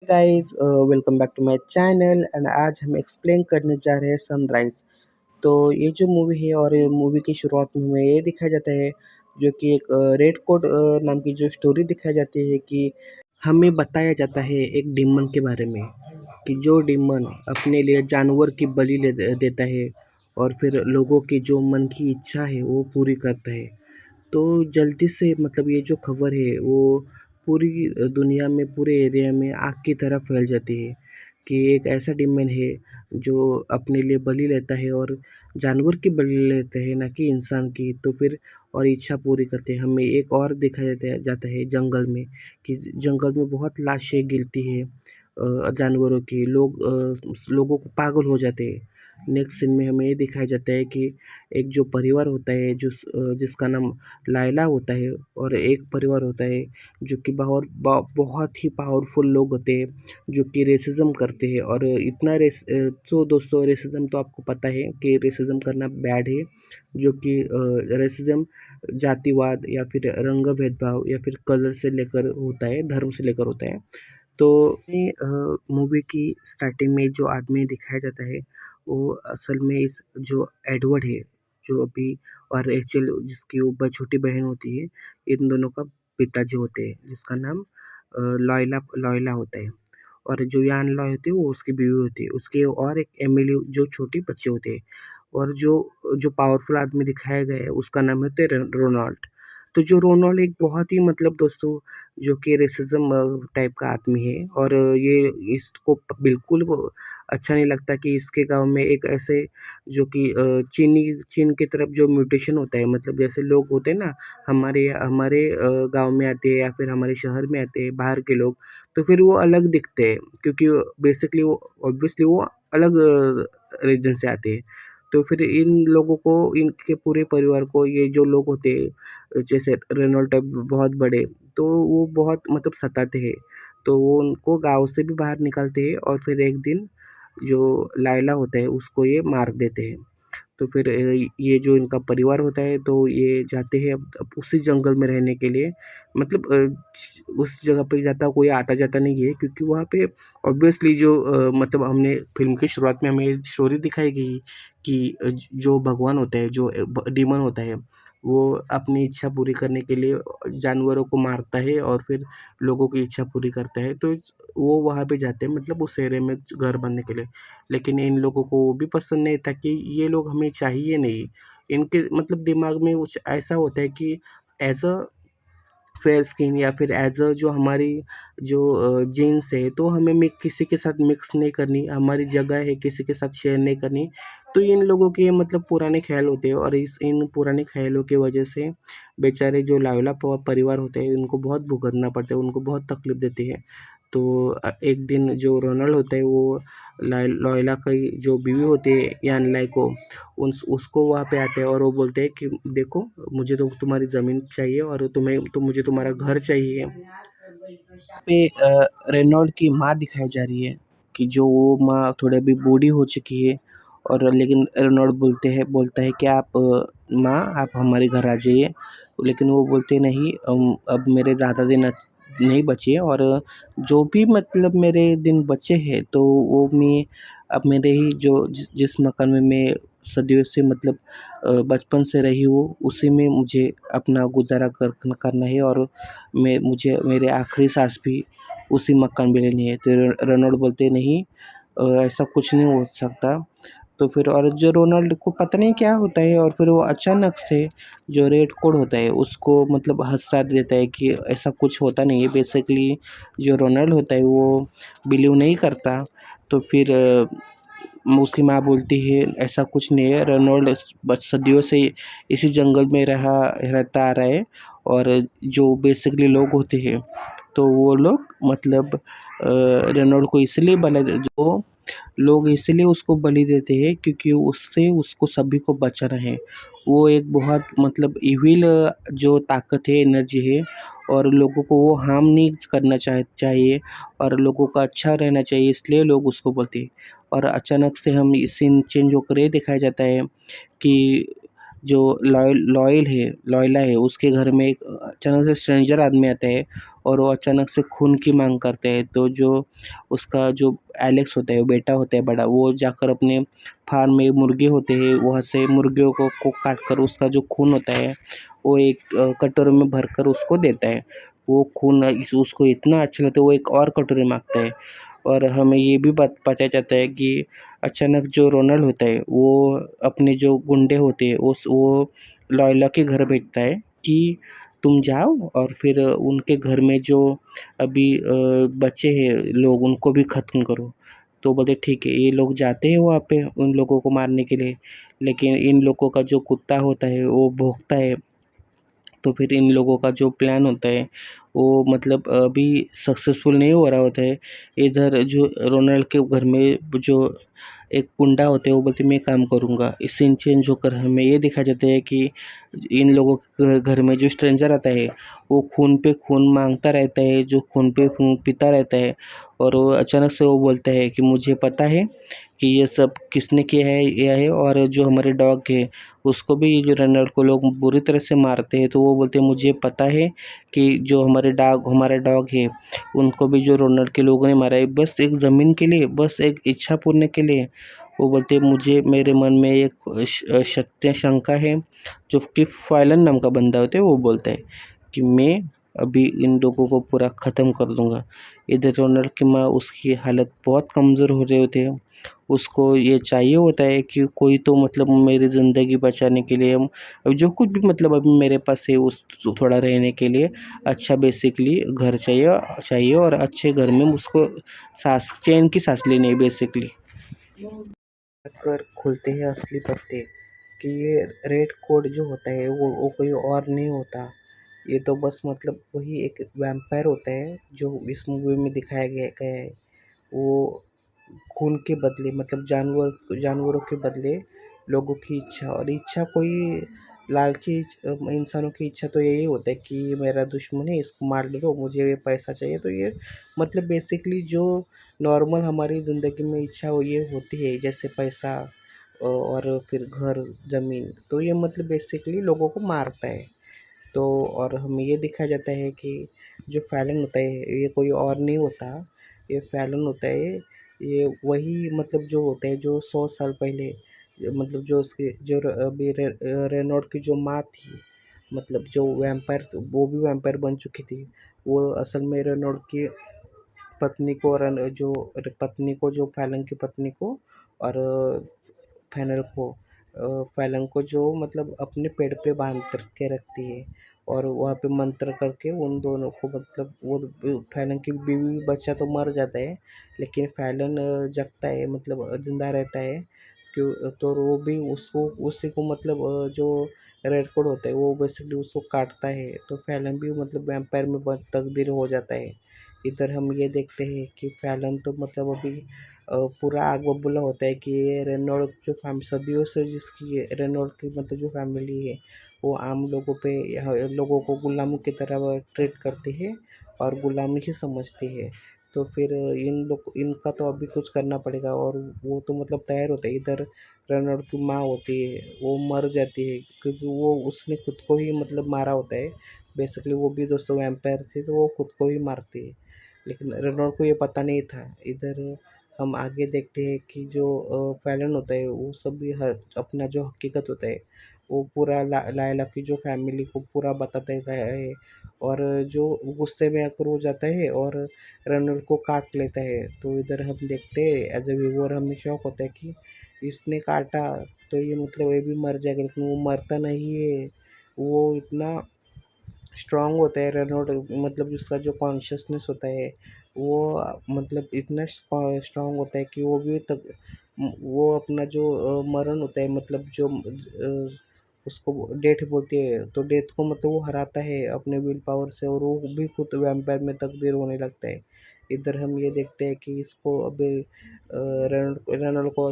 Guys, welcome back to my channel and आज हम explain करने जा रहे हैं सनराइज। तो ये जो मूवी है और ये मूवी की शुरुआत में हमें ये दिखाया जाता है जो कि एक रेड कोट नाम की जो स्टोरी दिखाई जाती है कि हमें बताया जाता है एक डिमन के बारे में कि जो डिमन अपने लिए जानवर की बलि देता है और फिर लोगों की जो मन की इच्छा है वो पूरी करता है। तो जल्दी से मतलब ये जो खबर है वो पूरी दुनिया में पूरे एरिया में आग की तरह फैल जाती है कि एक ऐसा डिमन है जो अपने लिए बलि लेता है और जानवर की बलि लेता है ना कि इंसान की। तो फिर और इच्छा पूरी करते हैं। हमें एक और देखा जाता है जंगल में कि जंगल में बहुत लाशें गिरती है जानवरों की। लोगों को पागल हो जाते हैं। नेक्स्ट सीन में हमें ये दिखाया जाता है कि एक जो परिवार होता है जिसका नाम लायला होता है और एक परिवार होता है जो कि बहुत ही पावरफुल लोग होते हैं जो कि रेसिज्म करते हैं। और तो दोस्तों, रेसिज्म तो आपको पता है कि रेसिज्म करना बैड है। जो कि रेसिज्म जातिवाद या फिर रंग भेदभाव या फिर कलर से लेकर होता है, धर्म से लेकर होता है। तो ये मूवी की स्टार्टिंग में जो आदमी दिखाया जाता है वो असल में इस जो एडवर्ड है जो अभी और रेचल जिसकी ऊपर छोटी बहन होती है, इन दोनों का पिताजी होते हैं जिसका नाम लॉयला लॉयला होता है। और जो यान लॉय होती है वो उसकी बीवी होती है, उसके और एक एमिली जो छोटी बच्चे होते हैं। और जो जो पावरफुल आदमी दिखाया गया है उसका नाम होता है रोनाल्ड। तो जो रोनाल्ड एक बहुत ही मतलब दोस्तों जो कि रेसिज्म टाइप का आदमी है। और ये इसको बिल्कुल वो अच्छा नहीं लगता कि इसके गांव में एक ऐसे जो कि चीन की तरफ जो म्यूटेशन होता है, मतलब जैसे लोग होते हैं ना हमारे हमारे गांव में आते हैं या फिर हमारे शहर में आते हैं बाहर के लोग। तो फिर वो अलग दिखते हैं क्योंकि बेसिकली वो ऑब्वियसली वो अलग रीजन से आते हैं। तो फिर इन लोगों को इनके पूरे परिवार को ये जो लोग होते हैं जैसे रेनॉल्ट बहुत बड़े, तो वो बहुत मतलब सताते हैं। तो वो उनको गाँव से भी बाहर निकालते हैं और फिर एक दिन जो लायला होता है उसको ये मार देते हैं। तो फिर ये जो इनका परिवार होता है तो ये जाते हैं अब उसी जंगल में रहने के लिए। मतलब उस जगह पे ज़्यादा कोई आता-जाता नहीं है क्योंकि वहाँ पे ऑब्वियसली जो मतलब हमने फ़िल्म की शुरुआत में हमें स्टोरी दिखाई गई कि जो भगवान होता है, जो डीमन होता है, वो अपनी इच्छा पूरी करने के लिए जानवरों को मारता है और फिर लोगों की इच्छा पूरी करता है। तो वो वहाँ पे जाते हैं मतलब उस एरिया में घर बनने के लिए। लेकिन इन लोगों को वो भी पसंद नहीं था कि ये लोग हमें चाहिए नहीं। इनके मतलब दिमाग में कुछ ऐसा होता है कि एज़ अ फेयर स्किन या फिर एज़ अ जो हमारी जो जीन्स है तो हमें किसी के साथ मिक्स नहीं करनी, हमारी जगह है किसी के साथ शेयर नहीं करनी। तो इन लोगों के मतलब पुराने ख़्याल होते हैं और इस इन पुराने ख़्यालों की वजह से बेचारे जो लायला परिवार होते हैं उनको बहुत भुगतना पड़ता है, उनको बहुत तकलीफ़ देती है। तो एक दिन जो रोनाल्ड होता है वो लॉयला की जो बीवी होती है यान लाई को उसको वहाँ पे आते हैं और वो बोलते हैं कि देखो, मुझे तो तुम्हारी ज़मीन चाहिए और मुझे तुम्हारा घर चाहिए। पे रेनॉल्ड की माँ दिखाई जा रही है कि जो वो माँ थोड़ी अभी बूढ़ी हो चुकी है। और लेकिन रेनॉल्ड बोलता है कि आप माँ आप हमारे घर आ जाइए। लेकिन वो बोलते नहीं, अब मेरे ज़्यादा दिन नहीं बचे और जो भी मतलब मेरे दिन बचे हैं तो वो मैं अब मेरे ही जो जिस मकान में मैं सदियों से मतलब बचपन से रही हूँ उसी में मुझे अपना गुजारा करना है। और मुझे मेरे आखिरी सांस भी उसी मकान में लेनी है। तो रेनॉल्ड बोलते नहीं, ऐसा कुछ नहीं हो सकता। तो फिर और जो रोनाल्ड को पता नहीं क्या होता है और फिर वो अचानक से जो रेड कोड होता है उसको मतलब हँसा देता है कि ऐसा कुछ होता नहीं है। बेसिकली जो रोनाल्ड होता है वो बिलीव नहीं करता। तो फिर उसकी माँ बोलती है ऐसा कुछ नहीं है, रेनॉल्ड बस सदियों से इसी जंगल में रहता आ रहा है। और जो बेसिकली लोग होते हैं तो वो लोग मतलब रेनॉल्ड को इसलिए जो लोग इसलिए उसको बलि देते हैं क्योंकि उससे उसको सभी को बचाना है। वो एक बहुत मतलब इविल जो ताकत है, एनर्जी है। और लोगों को वो हार्म नहीं करना चाहिए और लोगों का अच्छा रहना चाहिए, इसलिए लोग उसको बोलते हैं। और अचानक से हम सीन चेंज होकर ये दिखाया जाता है कि जो लॉयला है उसके घर में एक अचानक से स्ट्रेंजर आदमी आता है और वो अचानक से खून की मांग करता है। तो जो उसका जो एलेक्स होता है, वो बेटा होता है बड़ा, वो जाकर अपने फार्म में मुर्गे होते हैं वहाँ से मुर्गियों को काट कर उसका जो खून होता है वो एक कटोरे में भरकर उसको देता है। वो खून उसको इतना अच्छा लगता है, वो एक और कटोरी मांगता है। और हमें ये भी पता चलता है कि अचानक जो रोनाल्ड होता है वो अपने जो गुंडे होते हैं वो लॉयला के घर भेजता है कि तुम जाओ और फिर उनके घर में जो अभी बचे हैं लोग उनको भी ख़त्म करो। तो बोलते ठीक है, ये लोग जाते हैं वहाँ पे उन लोगों को मारने के लिए, लेकिन इन लोगों का जो कुत्ता होता है वो भौंकता है। तो फिर इन लोगों का जो प्लान होता है वो मतलब अभी सक्सेसफुल नहीं हो रहा होता है। इधर जो रोनाल्ड के घर में जो एक गुंडा होता है वो बोलते मैं काम करूँगा। इस सीन चेंज होकर हमें ये दिखाया जाता है कि इन लोगों के घर में जो स्ट्रेंजर आता है वो खून पे खून मांगता रहता है, जो खून पे खून पीता रहता है। और वो अचानक से वो बोलता है कि मुझे पता है कि ये सब किसने किया है और जो हमारे डॉग है उसको भी ये जो रनर को लोग बुरी तरह से मारते हैं। तो वो बोलते हैं मुझे पता है कि जो हमारा डॉग है उनको भी जो रोनर के लोगों ने मारा है, बस एक ज़मीन के लिए, बस एक इच्छा पूर्ण के लिए। वो बोलते हैं मुझे मेरे मन में एक शंका है। जो कि फाइलन नाम का बंदा होता है वो बोलता है कि मैं अभी इन लोगों को पूरा ख़त्म कर दूंगा। इधर रोनल्ड की माँ, उसकी हालत बहुत कमज़ोर हो रहे होते हैं। उसको ये चाहिए होता है कि कोई तो मतलब मेरी ज़िंदगी बचाने के लिए अब जो कुछ भी मतलब अभी मेरे पास है उस थोड़ा रहने के लिए अच्छा बेसिकली घर चाहिए और अच्छे घर में उसको सांस चैन की सांस लेनी है बेसिकली। कर खुलते हैं असली पत्ते कि ये रेड कोड जो होता है वो कोई और नहीं होता। ये तो बस मतलब वही एक वैम्पायर होता है जो इस मूवी में दिखाया गया है। वो खून के बदले मतलब जानवरों के बदले लोगों की इच्छा, और इच्छा कोई लालची इंसानों की इच्छा तो यही होता है कि मेरा दुश्मन है इसको मार दो, मुझे ये पैसा चाहिए। तो ये मतलब बेसिकली जो नॉर्मल हमारी ज़िंदगी में इच्छा हो ये होती है, जैसे पैसा और फिर घर ज़मीन, तो ये मतलब बेसिकली लोगों को मारता है। तो और हमें ये दिखाया जाता है कि जो फैलन होता है ये कोई और नहीं होता। ये फैलन होता है, ये वही मतलब जो होता है जो 100 साल पहले मतलब जो उसके जो अभी रेनॉल्ड की जो माँ थी, मतलब जो वैम्पायर वो भी वैम्पायर बन चुकी थी। वो असल में रेनॉल्ड की पत्नी को और जो फैलन की पत्नी को और फैनल को फैलन को जो मतलब अपने पेड़ पे बांध के रखती है। और वहाँ पे मंत्र करके उन दोनों को मतलब वो फैलन की बीवी बच्चा तो मर जाता है, लेकिन फैलन जगता है मतलब जिंदा रहता है। क्यों तो वो भी उसको उसी को मतलब जो रेड कोड होता है वो बेसिकली उसको काटता है, तो फैलन भी मतलब वैम्पायर में तब्दील हो जाता है। इधर हम ये देखते हैं कि फैलन तो मतलब अभी पूरा आग बबूला होता है कि ये रेनॉल्ड जो सदियों से जिसकी रेनॉल्ड की मतलब जो फैमिली है वो आम लोगों पे लोगों को गुलामों की तरह ट्रीट करती है और गुलामी ही समझती है। तो फिर इनका तो अभी कुछ करना पड़ेगा, और वो तो मतलब तैयार होते हैं। इधर रेनॉल्ड की माँ होती है वो मर जाती है क्योंकि वो उसने खुद को ही मतलब मारा होता है। बेसिकली वो भी दोस्तों वैम्पायर थी तो वो खुद को ही मारती है, लेकिन रेनॉल्ड को ये पता नहीं था। इधर हम आगे देखते हैं कि जो फैलन होता है वो सब भी हर अपना जो हकीकत होता है वो पूरा लायला की जो फैमिली को पूरा बताता है। और जो गुस्से में आकर हो जाता है और रेनॉल्ड को काट लेता है। तो इधर हम देखते हैं एज ए व्यूअर हमें शौक होता है कि इसने काटा तो ये मतलब ये भी मर जाएगा, लेकिन वो मरता नहीं है। वो इतना स्ट्रांग होता है रेनॉल्ड, मतलब जिसका जो कॉन्शियसनेस होता है वो मतलब इतना स्ट्रांग होता है कि वो भी तक वो अपना जो मरण होता है मतलब जो उसको डेथ बोलती है, तो डेथ को मतलब वो हराता है अपने विल पावर से और वो भी खुद वैम्पायर में तब्दील होने लगता है। इधर हम ये देखते हैं कि इसको अभी रेनॉल्ड को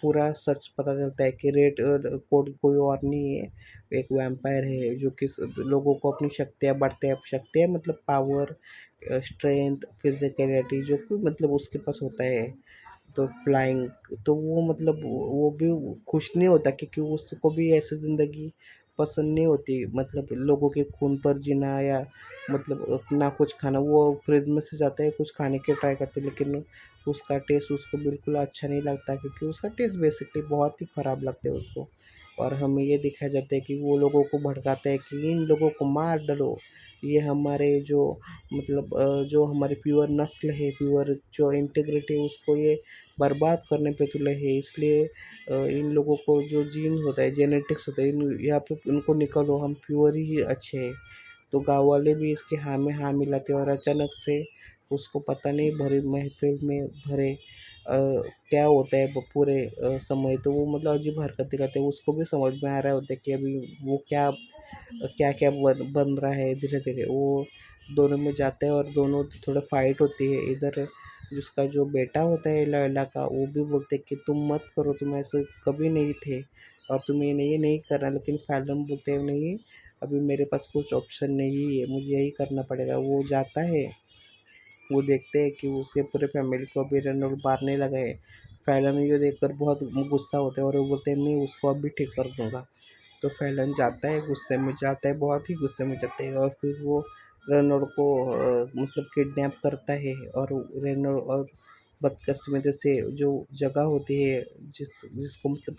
पूरा सच पता चलता है कि रेड कोड कोई और नहीं है, एक वैम्पायर है जो कि लोगों को अपनी शक्तियाँ बढ़ते हैं। शक्तियाँ मतलब पावर, स्ट्रेंथ, फिजिकलिटी जो कि मतलब उसके पास होता है। तो फ्लाइंग, तो वो मतलब वो भी खुश नहीं होता क्योंकि उसको भी ऐसी ज़िंदगी पसंद नहीं होती, मतलब लोगों के खून पर जीना या मतलब ना कुछ खाना। वो फ्रिज में से जाता है कुछ खाने के ट्राई करते हैं, लेकिन उसका टेस्ट उसको बिल्कुल अच्छा नहीं लगता क्योंकि उसका टेस्ट बेसिकली बहुत ही ख़राब लगता है उसको। और हमें ये दिखाया जाता है कि वो लोगों को भड़काता है कि इन लोगों को मार डालो, ये हमारे जो मतलब जो हमारी प्योर नस्ल है, प्योर जो इंटीग्रिटी है उसको ये बर्बाद करने पे तुले हैं। इसलिए इन लोगों को जो जीन होता है, जेनेटिक्स होता है, इन यहाँ पे इनको निकालो, हम प्योर ही अच्छे हैं। तो गाँव वाले भी इसके हाँ में हाँ मिलाते हैं और अचानक से उसको पता नहीं भरी महफिल में भरे क्या होता है पूरे समय। तो वो मतलब अजीब हरकतें करते हैं, उसको भी समझ में आ रहा होता है कि अभी वो क्या क्या क्या बन रहा है। धीरे धीरे वो दोनों में जाते हैं और दोनों थोड़ा फाइट होती है। इधर जिसका जो बेटा होता है लैला का, वो भी बोलते हैं कि तुम मत करो, तुम ऐसे कभी नहीं थे और तुम्हें ये नहीं करना। लेकिन फैलन बोलते हैं नहीं, अभी मेरे पास कुछ ऑप्शन नहीं है, मुझे यही करना पड़ेगा। वो जाता है, वो देखते हैं कि उसके पूरे फैमिली को अभी रेनोल्ड मारने लगा है। फैलन ये देखकर बहुत गुस्सा होता है और वो बोलते हैं मैं उसको अभी ठीक कर दूंगा। तो फैलन जाता है, गुस्से में जाता है, बहुत ही गुस्से में जाता है और फिर वो रेनोल्ड को मतलब किडनैप करता है। और रेनोल्ड और बदकिस्मती से जो जगह होती है जिसको मतलब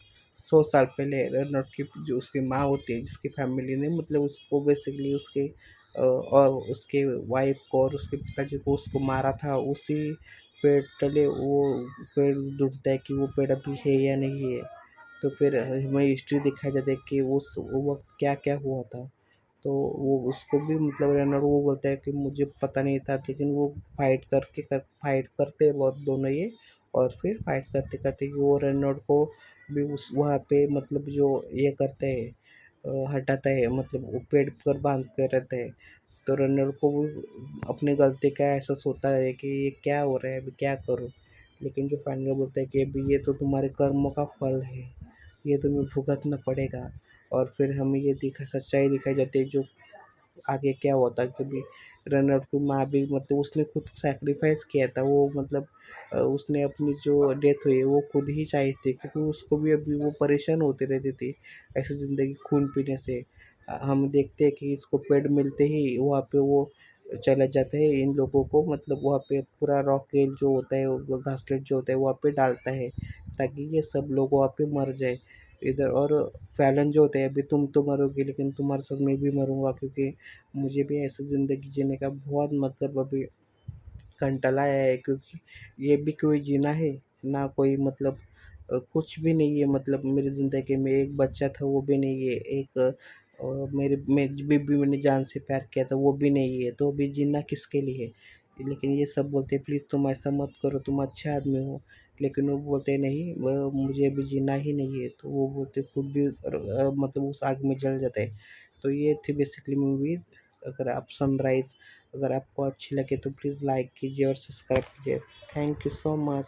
100 साल पहले रेनोल्ड की जो उसकी माँ होती है, जिसकी फैमिली ने मतलब उसको बेसिकली उसके और उसके वाइफ को और उसके पिताजी को उसको मारा था, उसी पेड़ तले वो पेड़ ढूंढता है कि वो पेड़ अभी है या नहीं है। तो फिर हमें हिस्ट्री दिखाई जाती है कि उस वो वक्त क्या क्या हुआ था। तो वो उसको भी मतलब रेनर वो बोलता है कि मुझे पता नहीं था, लेकिन वो फाइट करते हैं बहुत दोनों ये। और फिर फाइट करते करते वो रेनर को भी उस वहाँ पे मतलब जो ये करते हैं हटाता है, मतलब वो पेड़ पर बांध कर रहता है। तो रनर को भी अपनी गलती का एहसास होता है कि ये क्या हो रहा है, अभी क्या करूँ। लेकिन जो फाइनल बोलता है कि अभी ये तो तुम्हारे कर्मों का फल है, ये तुम्हें भुगतना पड़ेगा। और फिर हमें ये दिखा सच्चाई दिखाई जाती है जो आगे क्या होता। कभी रनर की माँ भी मतलब उसने खुद सैक्रिफाइस किया था, वो मतलब उसने अपनी जो डेथ हुई है वो खुद ही चाही थी क्योंकि उसको भी अभी वो परेशान होती रहती थी ऐसी ज़िंदगी खून पीने से। हम देखते हैं कि इसको पेड़ मिलते ही वहाँ पे वो चले जाते हैं इन लोगों को मतलब वहाँ पे पूरा रॉकेल जो होता है वो घासलेट जो होता है वहाँ पे डालता है ताकि ये सब लोग वहाँ पे मर जाए इधर। और फैलन जो होते हैं अभी तुम तो मरोगे लेकिन तुम्हारे साथ मैं भी मरूंगा क्योंकि मुझे भी ऐसी ज़िंदगी जीने का बहुत मतलब अभी कंटाला है। क्योंकि ये भी कोई जीना है ना, कोई मतलब कुछ भी नहीं है। मतलब मेरी ज़िंदगी में एक बच्चा था वो भी नहीं है, एक मेरी बीबी मैंने जान से प्यार किया था वो भी नहीं है, तो अभी जीना किसके लिए। लेकिन ये सब बोलते हैं प्लीज़ तुम ऐसा मत करो, तुम अच्छे आदमी हो। लेकिन वो बोलते हैं नहीं मुझे अभी जीना ही नहीं है, तो वो बोलते खुद भी मतलब उस आग में जल जाता है। तो ये थी बेसिकली मूवी। अगर आप सनराइज़ अगर आपको अच्छी लगे तो प्लीज़ लाइक कीजिए और सब्सक्राइब कीजिए। Thank you so much.